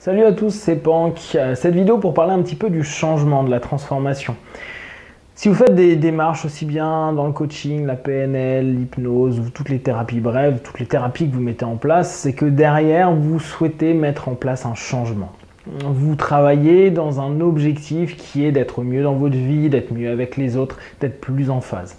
Salut à tous, c'est Pank. Cette vidéo pour parler un petit peu du changement, de la transformation. Si vous faites des démarches aussi bien dans le coaching, la PNL, l'hypnose ou toutes les thérapies brèves, toutes les thérapies que vous mettez en place, c'est que derrière, vous souhaitez mettre en place un changement. Vous travaillez dans un objectif qui est d'être mieux dans votre vie, d'être mieux avec les autres, d'être plus en phase.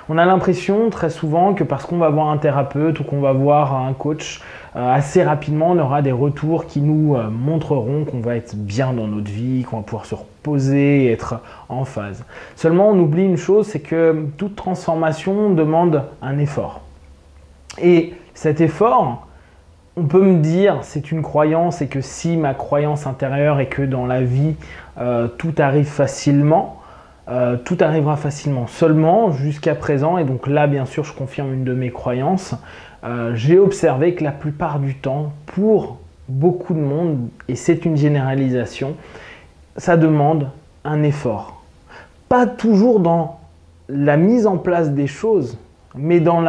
On a l'impression très souvent que parce qu'on va voir un thérapeute ou qu'on va voir un coach, assez rapidement on aura des retours qui nous montreront qu'on va être bien dans notre vie, qu'on va pouvoir se reposer et être en phase. Seulement on oublie une chose, c'est que toute transformation demande un effort. Et cet effort, on peut me dire c'est une croyance et que si ma croyance intérieure est que dans la vie tout arrive facilement, tout arrivera facilement. Seulement, jusqu'à présent, et donc là, bien sûr, je confirme une de mes croyances, j'ai observé que la plupart du temps, pour beaucoup de monde, et c'est une généralisation, ça demande un effort. Pas toujours dans la mise en place des choses, mais dans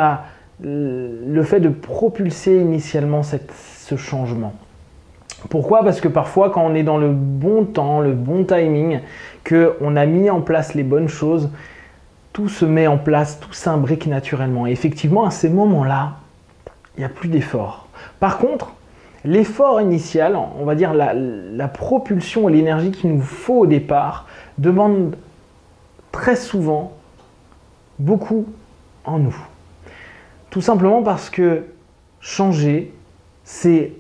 le fait de propulser initialement ce changement. Pourquoi? Parce que parfois, quand on est dans le bon temps, le bon timing, qu'on a mis en place les bonnes choses, tout se met en place, tout s'imbrique naturellement. Et effectivement, à ces moments-là, il n'y a plus d'effort. Par contre, l'effort initial, on va dire la propulsion et l'énergie qu'il nous faut au départ, demande très souvent beaucoup en nous. Tout simplement parce que changer, c'est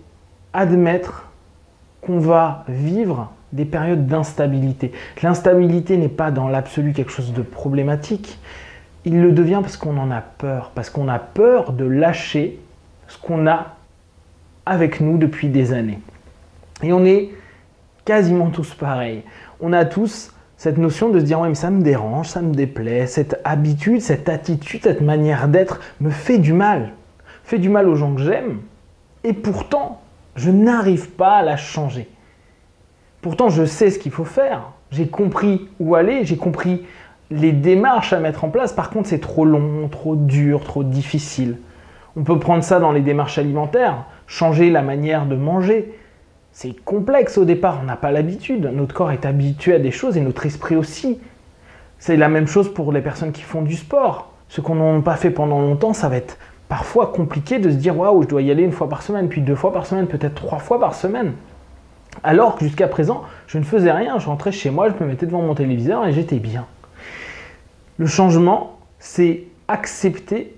admettre qu'on va vivre des périodes d'instabilité. L'instabilité n'est pas dans l'absolu quelque chose de problématique. Il le devient parce qu'on en a peur. Parce qu'on a peur de lâcher ce qu'on a avec nous depuis des années. Et on est quasiment tous pareils. On a tous cette notion de se dire « ouais, mais ça me dérange, ça me déplaît, cette habitude, cette attitude, cette manière d'être me fait du mal. Fait du mal aux gens que j'aime. Et pourtant, je n'arrive pas à la changer. Pourtant, je sais ce qu'il faut faire. J'ai compris où aller, j'ai compris les démarches à mettre en place. Par contre, c'est trop long, trop dur, trop difficile. On peut prendre ça dans les démarches alimentaires, changer la manière de manger. C'est complexe au départ, on n'a pas l'habitude. Notre corps est habitué à des choses et notre esprit aussi. C'est la même chose pour les personnes qui font du sport. Ceux qui n'en ont pas fait pendant longtemps, ça va être parfois compliqué de se dire « waouh, je dois y aller une fois par semaine, puis 2 fois par semaine, peut-être 3 fois par semaine ». Alors que jusqu'à présent, je ne faisais rien, je rentrais chez moi, je me mettais devant mon téléviseur et j'étais bien. Le changement, c'est accepter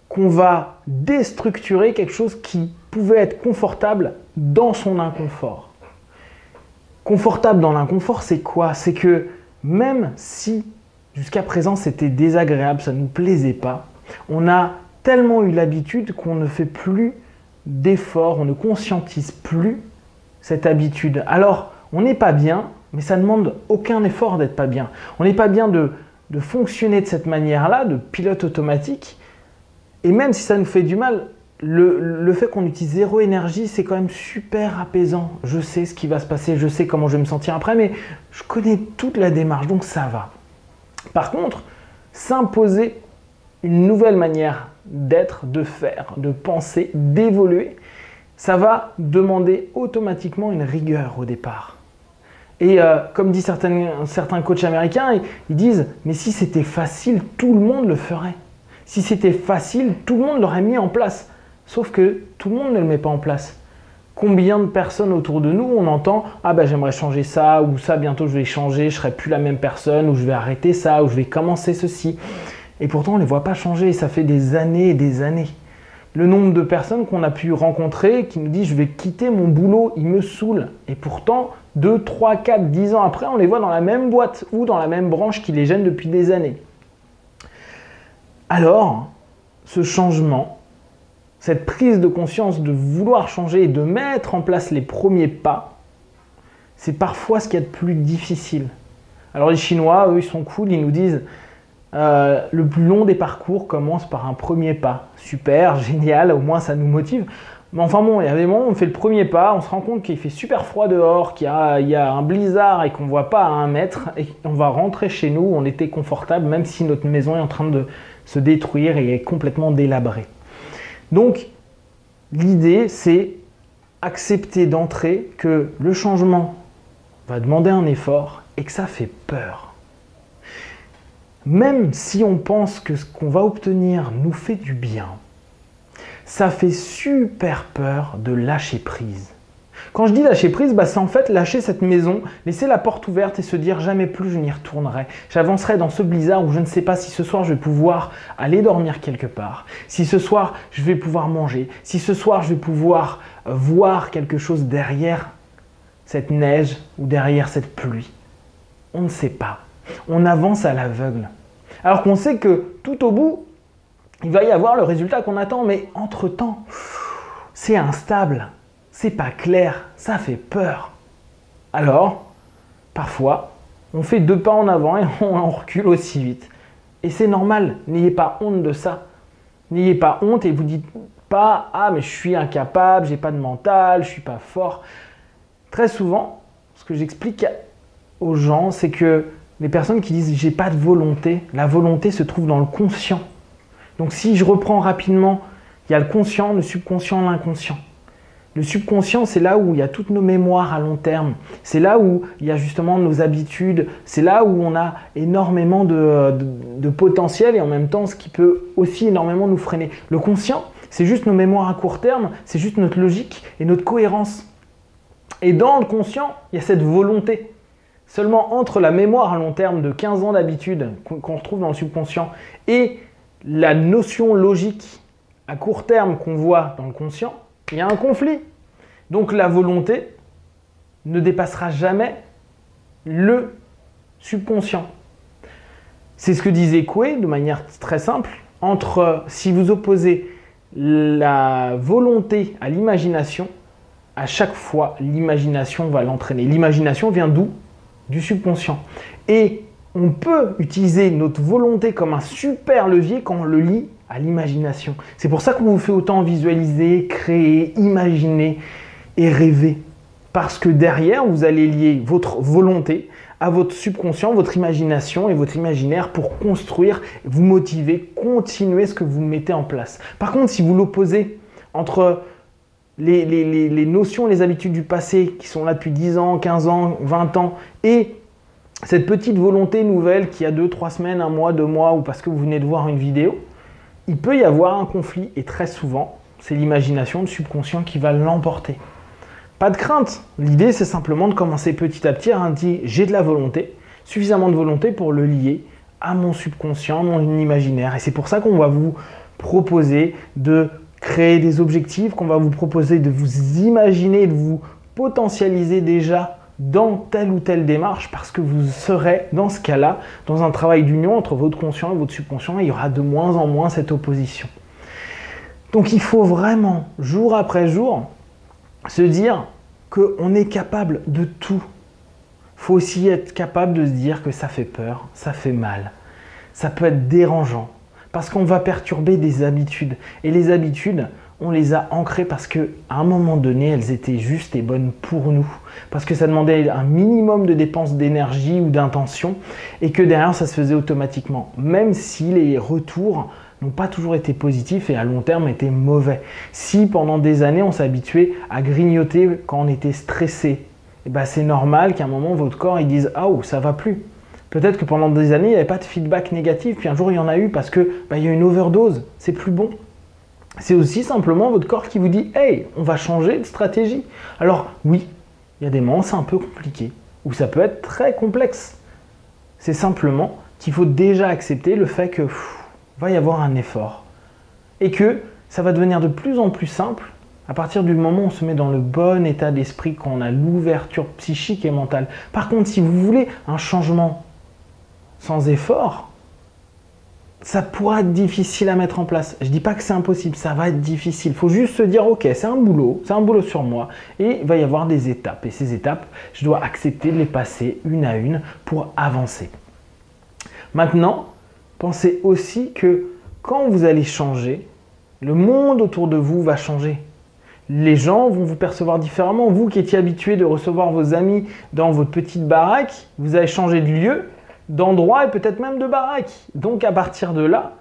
qu'on va déstructurer quelque chose qui pouvait être confortable dans son inconfort. Confortable dans l'inconfort, c'est quoi? C'est que même si jusqu'à présent c'était désagréable, ça ne nous plaisait pas, on a tellement eu l'habitude qu'on ne fait plus d'efforts, on ne conscientise plus cette habitude. Alors, on n'est pas bien, mais ça ne demande aucun effort d'être pas bien. On n'est pas bien de fonctionner de cette manière-là, de pilote automatique. Et même si ça nous fait du mal, le fait qu'on utilise zéro énergie, c'est quand même super apaisant. Je sais ce qui va se passer, je sais comment je vais me sentir après, mais je connais toute la démarche, donc ça va. Par contre, s'imposer une nouvelle manière d'être, de faire, de penser, d'évoluer, ça va demander automatiquement une rigueur au départ. Et comme disent certains coachs américains, ils disent « mais si c'était facile, tout le monde le ferait. Si c'était facile, tout le monde l'aurait mis en place. » Sauf que tout le monde ne le met pas en place. Combien de personnes autour de nous, on entend « ah ben j'aimerais changer ça » ou « ça bientôt je vais changer, je ne serai plus la même personne » ou « je vais arrêter ça » ou « je vais commencer ceci ». Et pourtant on ne les voit pas changer, ça fait des années et des années. Le nombre de personnes qu'on a pu rencontrer qui nous disent « je vais quitter mon boulot, il me saoule ». Et pourtant, 2, 3, 4, 10 ans après, on les voit dans la même boîte ou dans la même branche qui les gêne depuis des années. Alors, ce changement, cette prise de conscience de vouloir changer et de mettre en place les premiers pas, c'est parfois ce qu'il y a de plus difficile. Alors les Chinois, eux, ils sont cool, ils nous disent le plus long des parcours commence par un premier pas. Super, génial, au moins ça nous motive. Mais enfin bon, il y a des moments où on fait le premier pas, on se rend compte qu'il fait super froid dehors, qu'il y a un blizzard et qu'on ne voit pas à 1 mètre, et on va rentrer chez nous, on était confortable, même si notre maison est en train de se détruire et est complètement délabrée. Donc, l'idée, c'est accepter d'entrer que le changement va demander un effort et que ça fait peur. Même si on pense que ce qu'on va obtenir nous fait du bien, ça fait super peur de lâcher prise. Quand je dis lâcher prise, c'est en fait lâcher cette maison, laisser la porte ouverte et se dire jamais plus je n'y retournerai. J'avancerai dans ce blizzard où je ne sais pas si ce soir je vais pouvoir aller dormir quelque part, si ce soir je vais pouvoir manger, si ce soir je vais pouvoir voir quelque chose derrière cette neige ou derrière cette pluie. On ne sait pas. On avance à l'aveugle. Alors qu'on sait que tout au bout, il va y avoir le résultat qu'on attend, mais entre-temps, c'est instable, c'est pas clair, ça fait peur. Alors, parfois, on fait 2 pas en avant et on recule aussi vite. Et c'est normal, n'ayez pas honte de ça. N'ayez pas honte et vous dites pas « Ah, mais je suis incapable, j'ai pas de mental, je suis pas fort ». Très souvent, ce que j'explique aux gens, c'est que les personnes qui disent « j'ai pas de volonté », la volonté se trouve dans le conscient. Donc si je reprends rapidement, il y a le conscient, le subconscient, l'inconscient. Le subconscient, c'est là où il y a toutes nos mémoires à long terme. C'est là où il y a justement nos habitudes. C'est là où on a énormément de potentiel et en même temps, ce qui peut aussi énormément nous freiner. Le conscient, c'est juste nos mémoires à court terme, c'est juste notre logique et notre cohérence. Et dans le conscient, il y a cette volonté. Seulement entre la mémoire à long terme de 15 ans d'habitude qu'on retrouve dans le subconscient et la notion logique à court terme qu'on voit dans le conscient, il y a un conflit. Donc la volonté ne dépassera jamais le subconscient. C'est ce que disait Coué de manière très simple. Si vous opposez la volonté à l'imagination, à chaque fois l'imagination va l'entraîner. L'imagination vient d'où? Du subconscient. Et on peut utiliser notre volonté comme un super levier quand on le lie à l'imagination. C'est pour ça qu'on vous fait autant visualiser, créer, imaginer et rêver. Parce que derrière, vous allez lier votre volonté à votre subconscient, votre imagination et votre imaginaire pour construire, vous motiver, continuer ce que vous mettez en place. Par contre, si vous l'opposez entre les notions, les habitudes du passé qui sont là depuis 10 ans, 15 ans, 20 ans et cette petite volonté nouvelle qui a 2-3 semaines, 1 mois, 2 mois ou parce que vous venez de voir une vidéo, il peut y avoir un conflit et très souvent, c'est l'imagination, le subconscient qui va l'emporter. Pas de crainte, l'idée c'est simplement de commencer petit à petit à dire j'ai de la volonté, suffisamment de volonté pour le lier à mon subconscient, mon imaginaire et c'est pour ça qu'on va vous proposer de créer des objectifs, qu'on va vous proposer de vous imaginer, de vous potentialiser déjà dans telle ou telle démarche parce que vous serez dans ce cas-là dans un travail d'union entre votre conscient et votre subconscient et il y aura de moins en moins cette opposition. Donc il faut vraiment, jour après jour, se dire qu'on est capable de tout. Il faut aussi être capable de se dire que ça fait peur, ça fait mal, ça peut être dérangeant parce qu'on va perturber des habitudes et les habitudes, on les a ancrées parce qu'à un moment donné, elles étaient justes et bonnes pour nous. Parce que ça demandait un minimum de dépenses d'énergie ou d'intention et que derrière, ça se faisait automatiquement. Même si les retours n'ont pas toujours été positifs et à long terme étaient mauvais. Si pendant des années, on s'habituait à grignoter quand on était stressé, c'est normal qu'à un moment, votre corps il dise « Ah, ça va plus ». Peut-être que pendant des années, il n'y avait pas de feedback négatif, puis un jour, il y en a eu parce qu'il y a une overdose, c'est plus bon. C'est aussi simplement votre corps qui vous dit « Hey, on va changer de stratégie ». Alors oui, il y a des moments c'est un peu compliqué, ou ça peut être très complexe. C'est simplement qu'il faut déjà accepter le fait que va y avoir un effort et que ça va devenir de plus en plus simple à partir du moment où on se met dans le bon état d'esprit, quand on a l'ouverture psychique et mentale. Par contre, si vous voulez un changement sans effort, ça pourra être difficile à mettre en place. Je ne dis pas que c'est impossible, ça va être difficile. Il faut juste se dire, ok, c'est un boulot sur moi et il va y avoir des étapes. Et ces étapes, je dois accepter de les passer une à une pour avancer. Maintenant, pensez aussi que quand vous allez changer, le monde autour de vous va changer. Les gens vont vous percevoir différemment. Vous qui étiez habitué de recevoir vos amis dans votre petite baraque, vous allez changer de lieu, d'endroit et peut-être même de baraque. Donc à partir de là,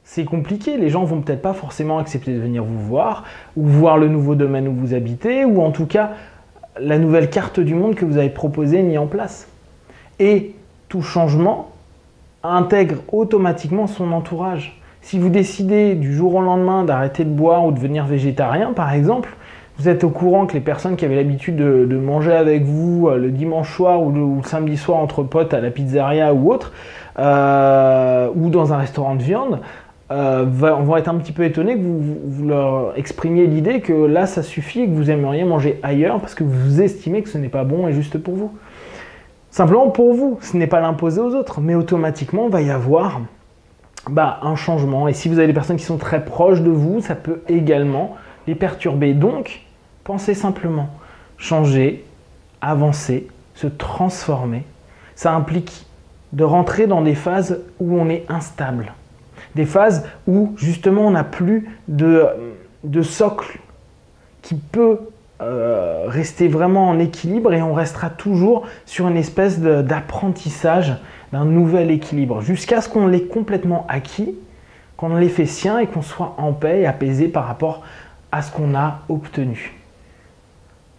c'est compliqué. Les gens vont peut-être pas forcément accepter de venir vous voir, ou voir le nouveau domaine où vous habitez, ou en tout cas la nouvelle carte du monde que vous avez proposée, mis en place. Et tout changement intègre automatiquement son entourage. Si vous décidez du jour au lendemain d'arrêter de boire ou de devenir végétarien, par exemple, vous êtes au courant que les personnes qui avaient l'habitude de manger avec vous le dimanche soir ou le samedi soir entre potes à la pizzeria ou autre, ou dans un restaurant de viande, vont être un petit peu étonnés que vous leur exprimiez l'idée que là ça suffit et que vous aimeriez manger ailleurs parce que vous estimez que ce n'est pas bon et juste pour vous. Simplement pour vous, ce n'est pas l'imposer aux autres, mais automatiquement, il va y avoir un changement. Et si vous avez des personnes qui sont très proches de vous, ça peut également les perturber. Donc, pensez simplement, changer, avancer, se transformer. Ça implique de rentrer dans des phases où on est instable. Des phases où, justement, on n'a plus de socle qui peut rester vraiment en équilibre et on restera toujours sur une espèce d'apprentissage d'un nouvel équilibre jusqu'à ce qu'on l'ait complètement acquis, qu'on l'ait fait sien et qu'on soit en paix et apaisé par rapport à ce qu'on a obtenu.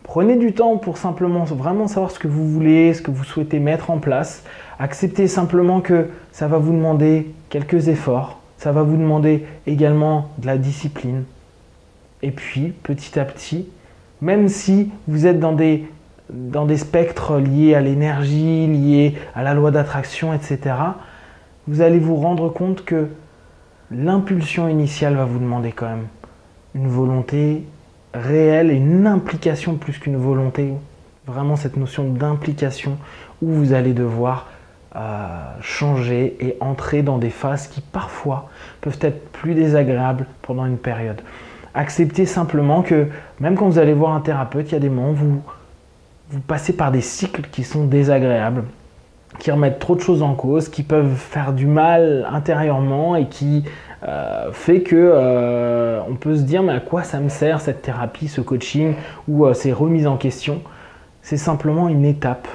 Prenez du temps pour simplement vraiment savoir ce que vous voulez, ce que vous souhaitez mettre en place. Acceptez simplement que ça va vous demander quelques efforts, ça va vous demander également de la discipline. Et puis, petit à petit, même si vous êtes dans des spectres liés à l'énergie, liés à la loi d'attraction, etc., vous allez vous rendre compte que l'impulsion initiale va vous demander quand même une volonté réelle et une implication plus qu'une volonté. Vraiment cette notion d'implication où vous allez devoir changer et entrer dans des phases qui parfois peuvent être plus désagréables pendant une période. Acceptez simplement que même quand vous allez voir un thérapeute, il y a des moments où vous passez par des cycles qui sont désagréables, qui remettent trop de choses en cause, qui peuvent faire du mal intérieurement et qui fait que on peut se dire mais à quoi ça me sert cette thérapie, ce coaching ou ces remises en question. C'est simplement une étape.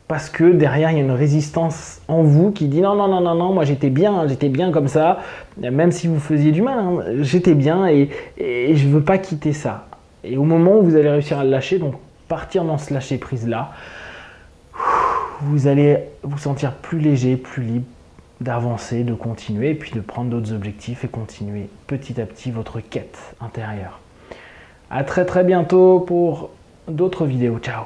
Parce que derrière, il y a une résistance en vous qui dit non, non, non, non, non, moi j'étais bien comme ça, même si vous faisiez du mal, hein, j'étais bien et je ne veux pas quitter ça. Et au moment où vous allez réussir à le lâcher, donc partir dans ce lâcher-prise-là, vous allez vous sentir plus léger, plus libre d'avancer, de continuer et puis de prendre d'autres objectifs et continuer petit à petit votre quête intérieure. À très très bientôt pour d'autres vidéos. Ciao!